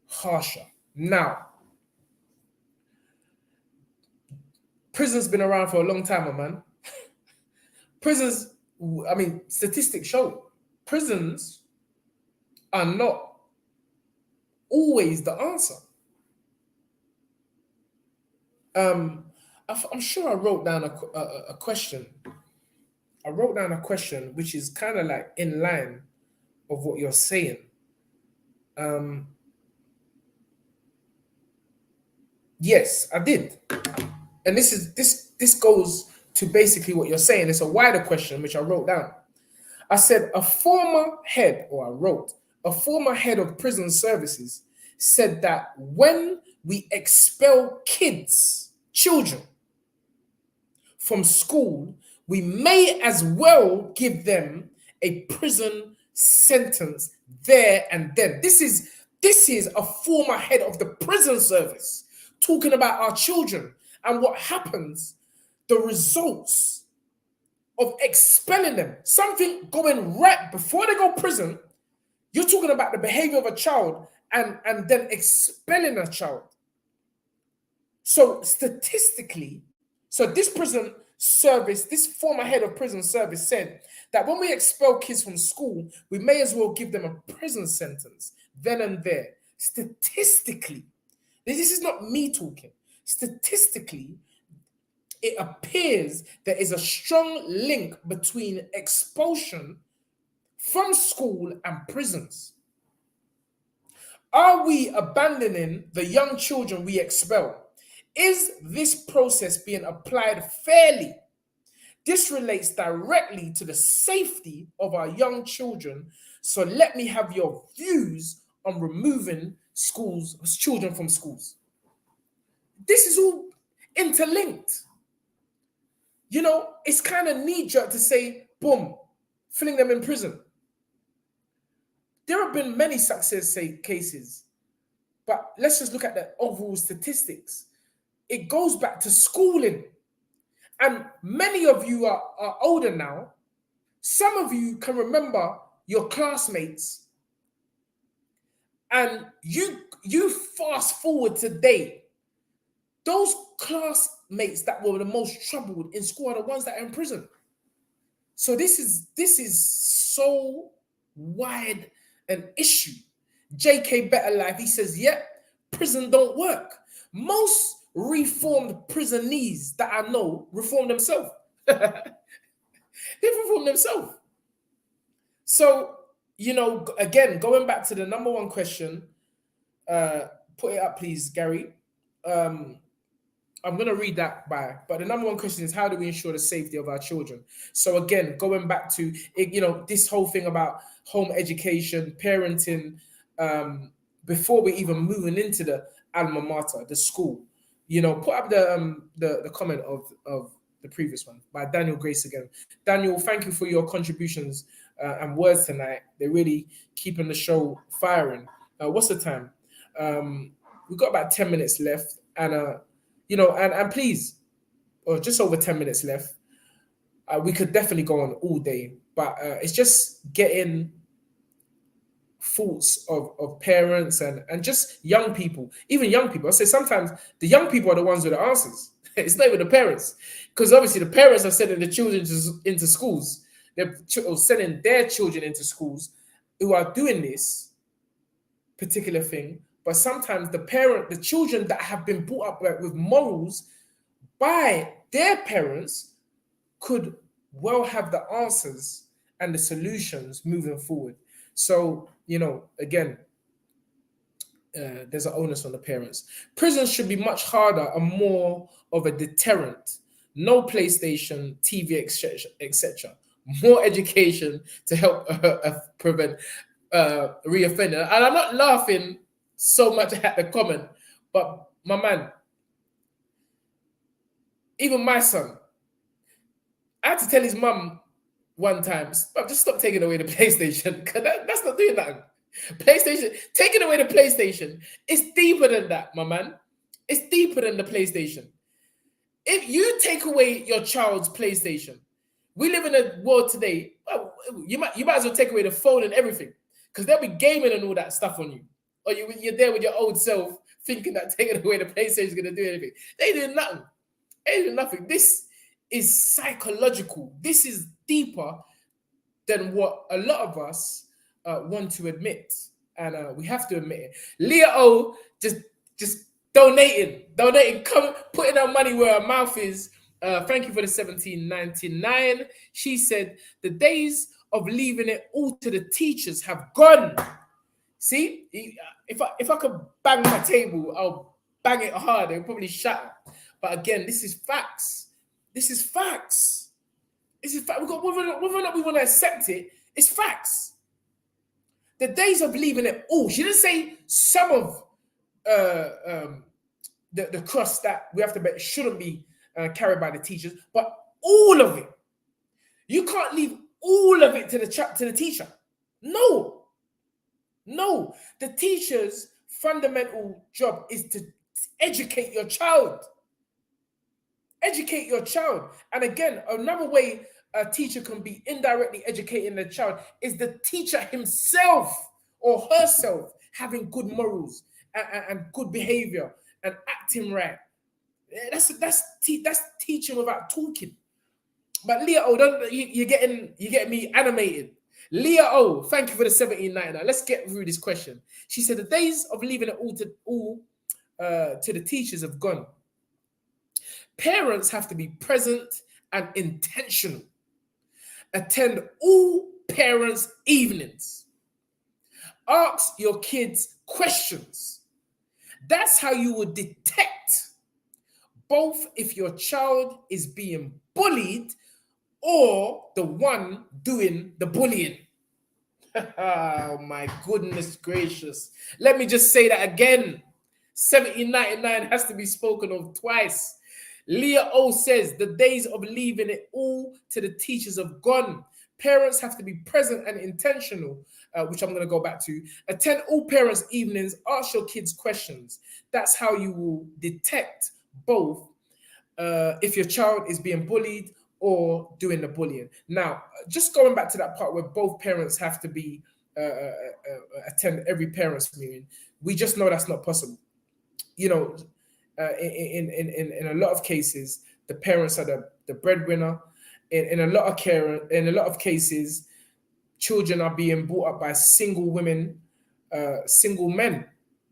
harsher. Now, Prison's been around for a long time, man. Prisons, I mean, statistics show prisons are not always the answer. I'm sure I wrote down a question. I wrote down a question which is kind of like in line of what you're saying. Yes, I did. And this goes to basically what you're saying. It's a wider question which I wrote down. I said a former head of prison services said that when we expel children from school, we may as well give them a prison sentence there and then. This is a former head of the prison service talking about our children and what happens, the results of expelling them. Something going right before they go prison. You're talking about the behavior of a child and then expelling a child. So statistically, this prison service, this former head of prison service said that when we expel kids from school, we may as well give them a prison sentence then and there. Statistically, this is not me talking. Statistically, it appears there is a strong link between expulsion from school and prisons. Are we abandoning the young children we expel? Is this process being applied fairly? This relates directly to the safety of our young children. So let me have your views on removing children from schools. This is all interlinked. You know, it's kind of knee-jerk to say, boom, filling them in prison. There have been many success cases, but let's just look at the overall statistics. It goes back to schooling. And many of you are older now. Some of you can remember your classmates. And you fast forward today. Those classmates that were the most troubled in school are the ones that are in prison. So this is so wide an issue. JK Better Life, he says, prison don't work. Most reformed prisonees that I know reform themselves. They reform themselves. So, you know, again, going back to the number one question, put it up, please, Gary. I'm going to read that but the number one question is, how do we ensure the safety of our children? So again, going back to, you know, this whole thing about home education, parenting, before we're even moving into the alma mater, the school, you know, put up the comment of the previous one by Daniel Grace again. Daniel, thank you for your contributions and words tonight. They're really keeping the show firing. What's the time? We've got about 10 minutes left, and you know, and please, or just over 10 minutes left. We could definitely go on all day, but it's just getting thoughts of parents and just young people, even young people. I say sometimes the young people are the ones with the answers. It's not even the parents, because obviously the parents are sending the children into schools. They're sending their children into schools who are doing this particular thing. But sometimes the children that have been brought up with morals by their parents could well have the answers and the solutions moving forward. So, you know, again, there's an onus on the parents. Prisons should be much harder and more of a deterrent. No PlayStation, TV, etc. More education to help prevent reoffending. And I'm not laughing so much at the comment, but my man, even my son, I had to tell his mum one time, just stop taking away the PlayStation, because that's not doing nothing. PlayStation, taking away the PlayStation, it's deeper than that, my man. It's deeper than the PlayStation. If you take away your child's PlayStation, we live in a world today, you might as well take away the phone and everything, because they'll be gaming and all that stuff on you. Or you're there with your old self thinking that taking away the PlayStation is going to do anything. They do nothing. Ain't nothing. This is psychological. This is deeper than what a lot of us want to admit, and we have to admit it. Leah O just donating, come putting our money where our mouth is. Thank you for the 17.99. She said the days of leaving it all to the teachers have gone. See, if I could bang my table, I'll bang it hard. It'll probably shatter. But again, this is facts. This is facts. This is fact. Whether or not we want to accept it, it's facts. The days of leaving it all. She didn't say some of the cross that we have to bet shouldn't be carried by the teachers, but all of it. You can't leave all of it to the teacher. No. The teacher's fundamental job is to educate your child. Educate your child. And again, another way a teacher can be indirectly educating the child is the teacher himself or herself having good morals and good behavior and acting right. That's teaching without talking. But Leah O, you're getting me animated. Leah O, thank you for the 17.99. Let's get through this question. She said the days of leaving it all to the teachers have gone. Parents have to be present and intentional. Attend all parents' evenings. Ask your kids questions. That's how you will detect both if your child is being bullied or the one doing the bullying. Oh my goodness gracious. Let me just say that again. 17.99 has to be spoken of twice. Leah O says the days of leaving it all to the teachers have gone. Parents have to be present and intentional, which I'm going to go back to. Attend all parents' evenings. Ask your kids questions. That's how you will detect both if your child is being bullied or doing the bullying. Now, just going back to that part where both parents have to be attend every parents' meeting, we just know that's not possible. You know, in a lot of cases, the parents are the breadwinner. In a lot of cases, children are being brought up by single women, single men.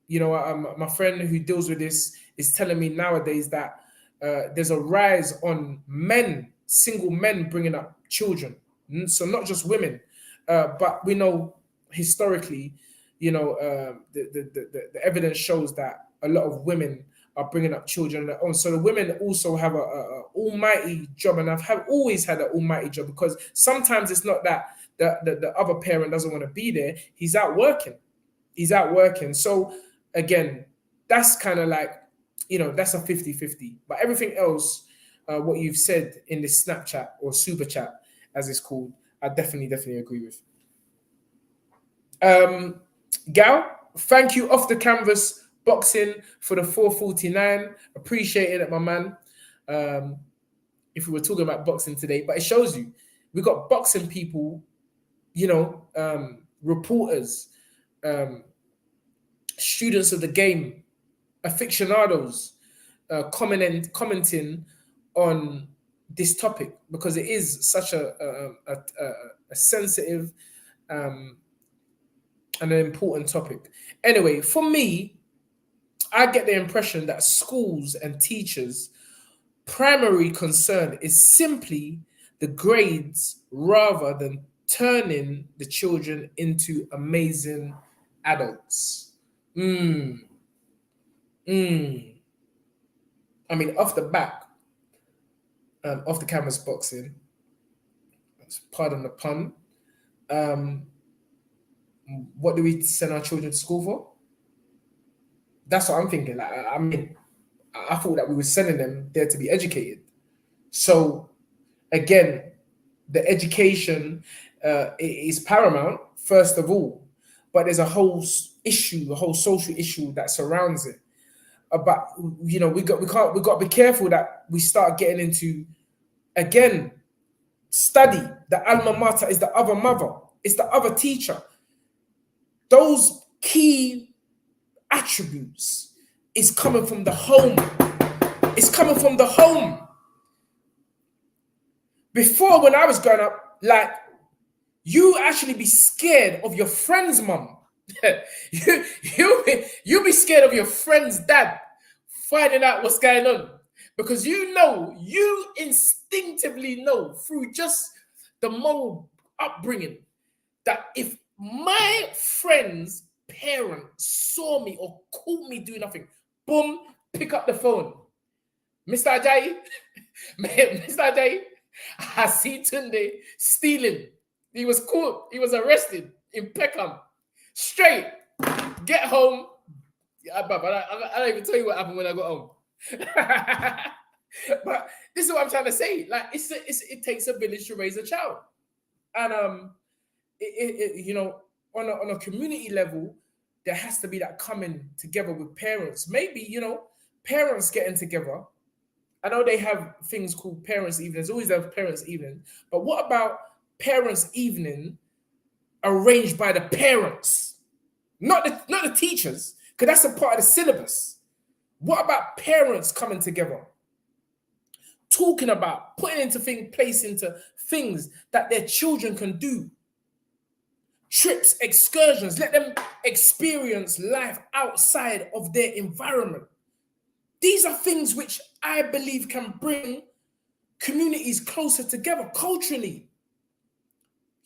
You know, my friend who deals with this is telling me nowadays that there's a rise on single men bringing up children. So not just women, but we know historically, you know, the evidence shows that a lot of women are bringing up children on their own. So the women also have a almighty job, and I've always had an almighty job, because sometimes it's not that the other parent doesn't want to be there. He's out working. So again, that's kind of like, you know, that's a 50-50. But everything else, what you've said in this Snapchat or super chat, as it's called, I definitely agree with. Gal, thank you off the canvas boxing for the 449. Appreciate it, my man. If we were talking about boxing today, but it shows you we got boxing people, you know, reporters, students of the game, aficionados, commenting on this topic, because it is such a sensitive and an important topic. Anyway, for me, I get the impression that schools and teachers' primary concern is simply the grades rather than turning the children into amazing adults. I mean, off the back, off the canvas boxing, pardon the pun, what do we send our children to school for? That's what I'm thinking. Like, I mean, I thought that we were sending them there to be educated. So, again, the education is paramount, first of all, but there's a whole issue, a whole social issue that surrounds it. But you know, we got to be careful that we start getting into, again, study. The alma mater is the other mother. It's the other teacher. Those key attributes is coming from the home. It's coming from the home. Before, when I was growing up, like, you actually be scared of your friend's mum. you be scared of your friend's dad finding out what's going on, because you instinctively know through just the moral upbringing that if my friend's parent saw me or caught me doing nothing, boom, pick up the phone. Mr. Ajayi, Mr. Ajayi, I see Tunde stealing. He was caught. He was arrested in Peckham. Straight. Get home. I don't even tell you what happened when I got home. But this is what I'm trying to say. Like, it takes a village to raise a child. And on a community level, there has to be that coming together with parents. Maybe, parents getting together. I know they have things called parents' evenings. Always have parents' evening. But what about parents' evening arranged by the parents? Not the teachers, because that's a part of the syllabus. What about parents coming together? Talking about, putting into place into things that their children can do. Trips, excursions, let them experience life outside of their environment. These are things which I believe can bring communities closer together culturally.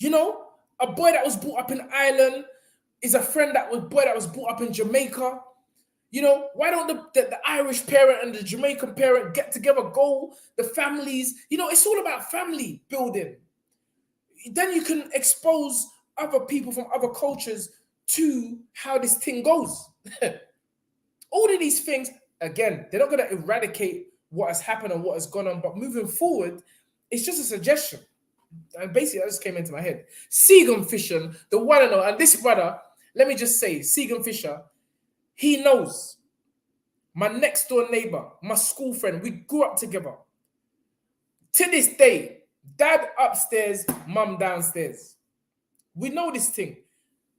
A boy that was brought up in Ireland is a boy that was brought up in Jamaica. Why don't the Irish parent and the Jamaican parent get together, go, the families? It's all about family building. Then you can expose other people from other cultures to how this thing goes. All of these things, again, they're not going to eradicate what has happened and what has gone on, but moving forward, it's just a suggestion. And basically, that just came into my head. Segan Fisher, the one and all, and this brother, let me just say, Segan Fisher, he knows. My next door neighbor, my school friend, we grew up together. To this day, dad upstairs, mum downstairs. We know this thing.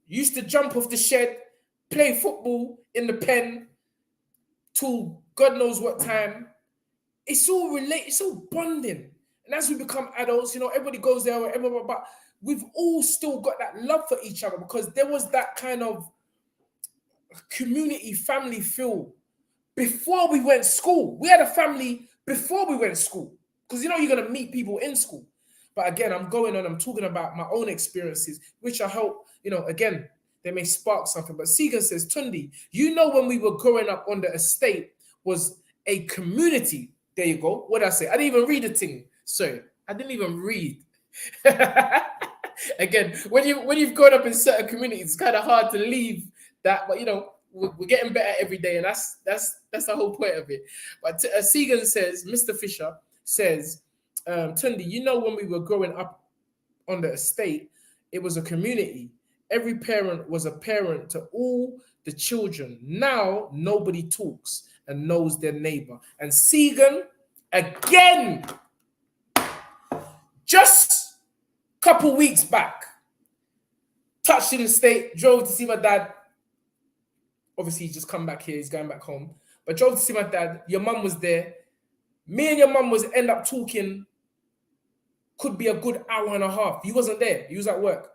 Used to jump off the shed, play football in the pen till God knows what time. It's all related, it's all bonding. And as we become adults, everybody goes there, whatever, but we've all still got that love for each other because there was that kind of community, family feel before we went to school. We had a family before we went to school because, you're going to meet people in school. But again, I'm talking about my own experiences, which I hope, again, they may spark something. But Segan says, Tunde, when we were growing up on the estate was a community. There you go. What did I say? I didn't even read the thing. Sorry, I didn't even read. Again, when you've grown up in certain communities, it's kind of hard to leave that. But we're getting better every day, and that's the whole point of it. But Segan says, Mr. Fisher says, Tunde, when we were growing up on the estate, it was a community. Every parent was a parent to all the children. Now nobody talks and knows their neighbor. And Segan, again, just a couple weeks back, touched in the state, drove to see my dad. Obviously, he's just come back here. He's going back home. But drove to see my dad. Your mum was there. Me and your mum end up talking, could be a good hour and a half. He wasn't there. He was at work.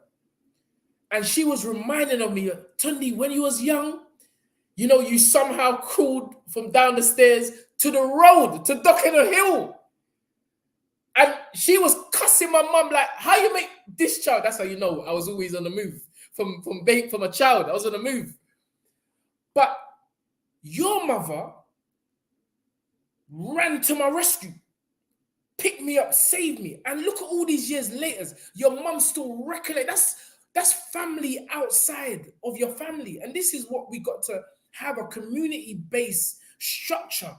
And she was reminding of me, Tunde, when you was young, you somehow crawled from down the stairs to the road, to Dockenham Hill. And she was cussing my mum like, how you make this child? That's how you know I was always on the move. From a child, I was on the move. But your mother ran to my rescue, picked me up, saved me. And look at all these years later, your mum still recollects. That's family outside of your family. And this is what we got to have, a community-based structure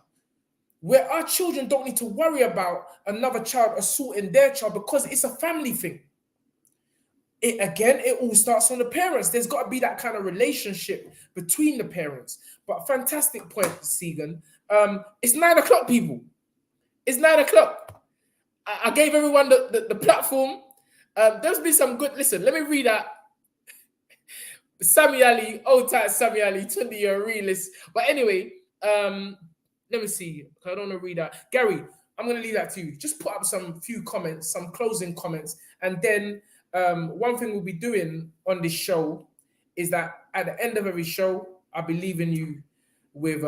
where our children don't need to worry about another child assaulting their child because it's a family thing. It all starts from the parents. There's got to be that kind of relationship between the parents. But fantastic point, Segan. It's 9 o'clock, people. It's 9 o'clock. I gave everyone the platform. There's been some good. Listen, let me read out. Sammy Ali, old tight Sammy Ali, Tunde, you're a realist. But anyway, let me see. I don't want to read that. Gary, I'm going to leave that to you. Just put up some few comments, some closing comments. And then one thing we'll be doing on this show is that at the end of every show, I'll be leaving you with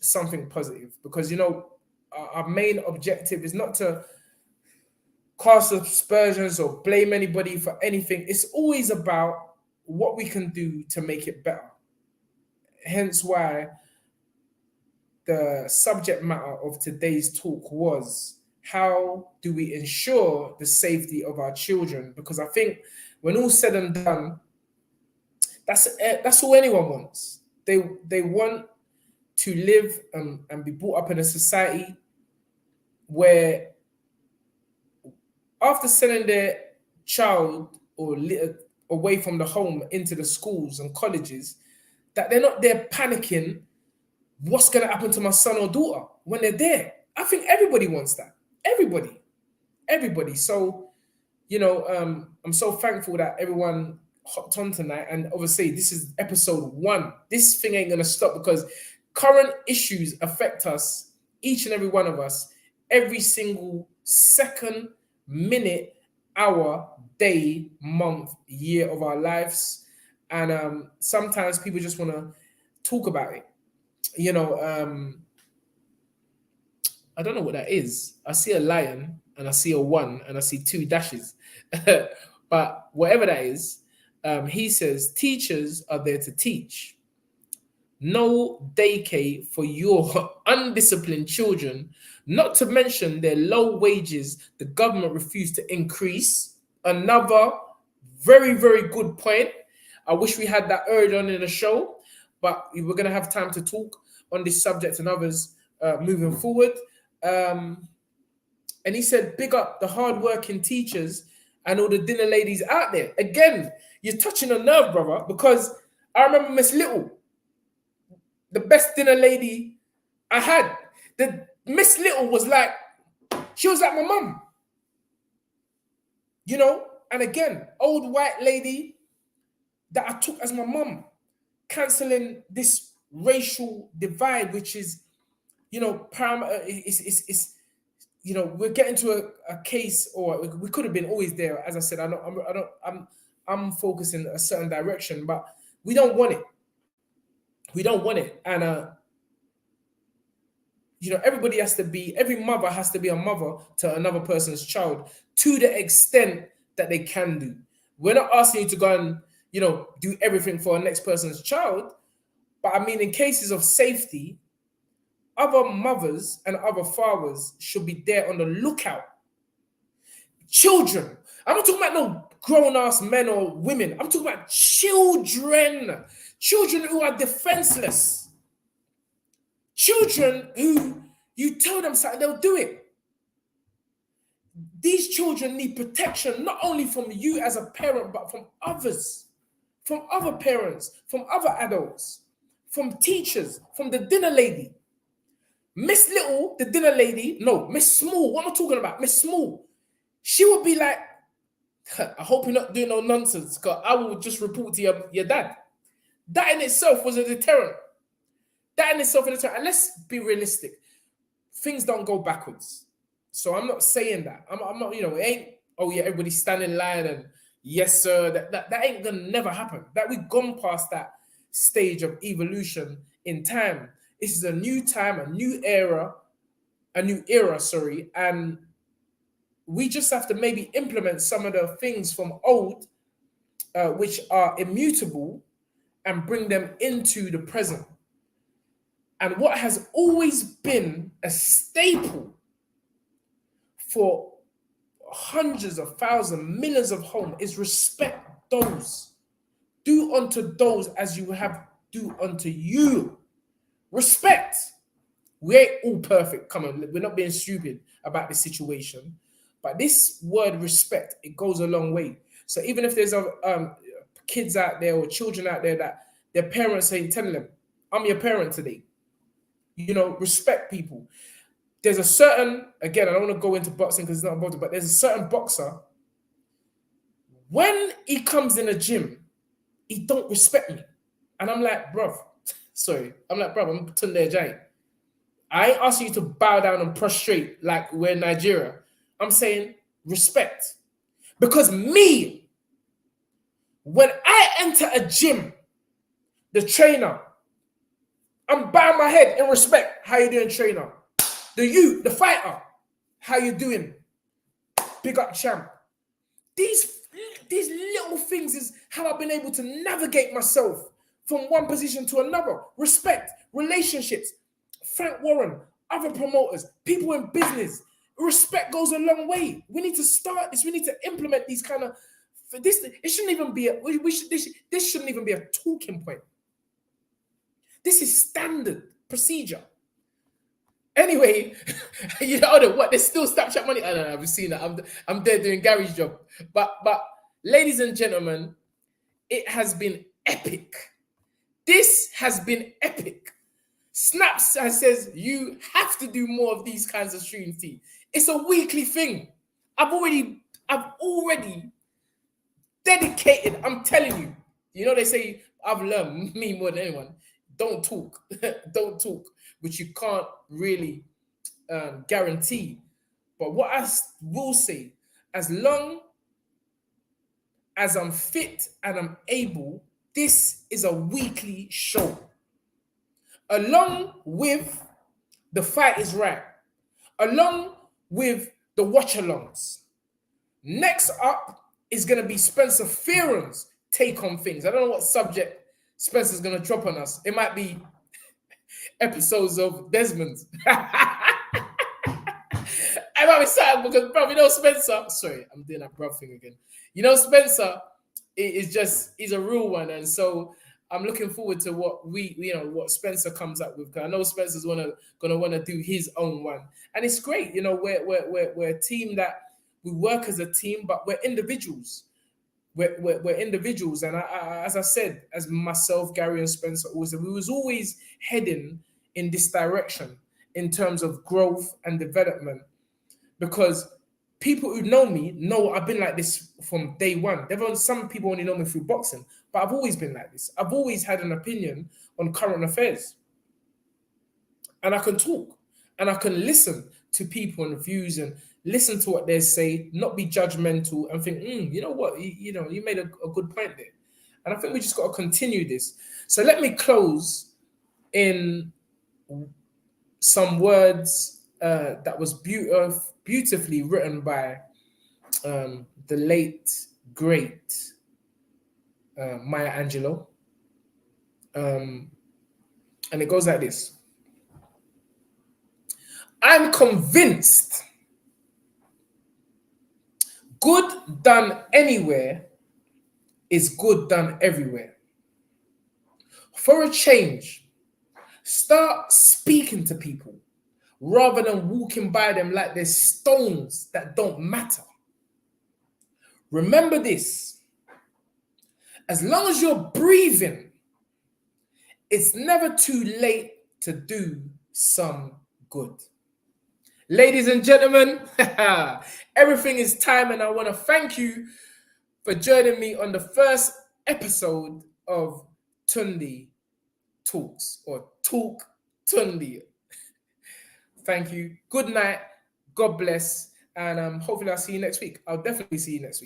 something positive. Because, you know, our main objective is not to cast aspersions or blame anybody for anything. It's always about what we can do to make it better. Hence why the subject matter of today's talk was, how do we ensure the safety of our children? Because I think when all said and done, that's all anyone wants. They want to live and be brought up in a society where after sending their child or away from the home into the schools and colleges, that they're not there panicking, what's going to happen to my son or daughter when they're there? I think everybody wants that. Everybody. So, you know, I'm so thankful that everyone hopped on tonight. And obviously, this is episode 1. This thing ain't going to stop because current issues affect us, each and every one of us, every single second, minute, hour, day, month, year of our lives. And sometimes people just want to talk about it. You know, I don't know what that is. I see a lion and I see a 1 and I see 2 dashes. But whatever that is, he says, teachers are there to teach. No daycare for your undisciplined children, not to mention their low wages the government refused to increase. Another very, very good point. I wish we had that earlier on in the show, but we're going to have time to talk on this subject and others moving forward. And he said, big up the hardworking teachers and all the dinner ladies out there. Again, you're touching a nerve, brother, because I remember Miss Little, the best dinner lady I had. The Miss Little was like, she was like my mum. You know, and again, old white lady that I took as my mum, cancelling this racial divide, which is, you know, it's you know, we're getting to a case, or we could have been always there. As I said, I'm focusing a certain direction, but we don't want it. We don't want it. And you know, every mother has to be a mother to another person's child to the extent that they can do. We're not asking you to go and, you know, do everything for a next person's child. But I mean, in cases of safety, other mothers and other fathers should be there on the lookout. Children. I'm not talking about no grown-ass men or women. I'm talking about children. Children who are defenseless. Children who you tell them something, they'll do it. These children need protection, not only from you as a parent, but from others, from other parents, from other adults, from teachers, from the dinner lady. Miss Little, the dinner lady, no, Miss Small, what am I talking about? Miss Small, she would be like, I hope you're not doing no nonsense, because I will just report to your dad. That in itself was a deterrent. That in itself is a deterrent. And let's be realistic. Things don't go backwards. So I'm not saying that. I'm not, you know, it ain't, oh yeah, everybody's standing in line and yes, sir. That ain't gonna never happen. That we've gone past that stage of evolution in time. This is a new time, a new era, and we just have to maybe implement some of the things from old, which are immutable, and bring them into the present. And what has always been a staple for hundreds of thousands, millions of homes is respect those. Do unto those as you have do unto you. Respect. We ain't all perfect. Come on, we're not being stupid about the situation. But this word respect, it goes a long way. So even if there's kids out there or children out there that their parents ain't telling them, I'm your parent today. You know, respect people. There's a certain, again, I don't want to go into boxing because it's not about it, but there's a certain boxer, when he comes in a gym, he don't respect me. And I'm like, bruv, I'm Tunde Ajayi. I ain't asking you to bow down and prostrate like we're in Nigeria. I'm saying respect. Because me, when I enter a gym, the trainer, I'm bowing my head in respect. How you doing, trainer? The fighter, how you doing? Big up, champ. These little things is how I've been able to navigate myself from one position to another. Respect, relationships, Frank Warren, other promoters, people in business. Respect goes a long way. We need to start this. We need to implement these kind of this. It shouldn't even be this shouldn't even be a talking point. This is standard procedure. Anyway, you know what? There's still Snapchat money. I don't know. I've seen that. I'm there doing Gary's job. But ladies and gentlemen, it has been epic. This has been epic. Snaps says you have to do more of these kinds of streams. It's a weekly thing. I've already dedicated. I'm telling you. You know they say I've learned me more than anyone. Don't talk, don't talk, which you can't really guarantee. But what I will say, as long as I'm fit and I'm able, this is a weekly show. Along with the Fight is Right, along with the watch-alongs. Next up is going to be Spencer Fearon's take on things. I don't know what subject Spencer's going to drop on us. It might be episodes of Desmond's. I might be sad because, bro, you know Spencer. Sorry, I'm doing that bro thing again. You know Spencer he's a real one, and so I'm looking forward to what Spencer comes up with. Because I know Spencer's gonna want to do his own one, and it's great. You know, we're a team that we work as a team, but we're individuals. We're individuals, and as I said, as myself, Gary, and Spencer always said, we was always heading in this direction in terms of growth and development, because people who know me know I've been like this from day one. Some people only know me through boxing, but I've always been like this. I've always had an opinion on current affairs, and I can talk, and I can listen to people and views and listen to what they say, not be judgmental and think, you know what, you made a good point there. And I think we just got to continue this. So let me close in some words that was beautifully written by the late, great Maya Angelou. And it goes like this. I'm convinced good done anywhere is good done everywhere. For a change, start speaking to people rather than walking by them like they're stones that don't matter. Remember this, as long as you're breathing, it's never too late to do some good. Ladies and gentlemen, everything is time, and I want to thank you for joining me on the first episode of Tunde Talks, or Talk Tunde. Thank you. Good night. God bless. And hopefully I'll see you next week. I'll definitely see you next week.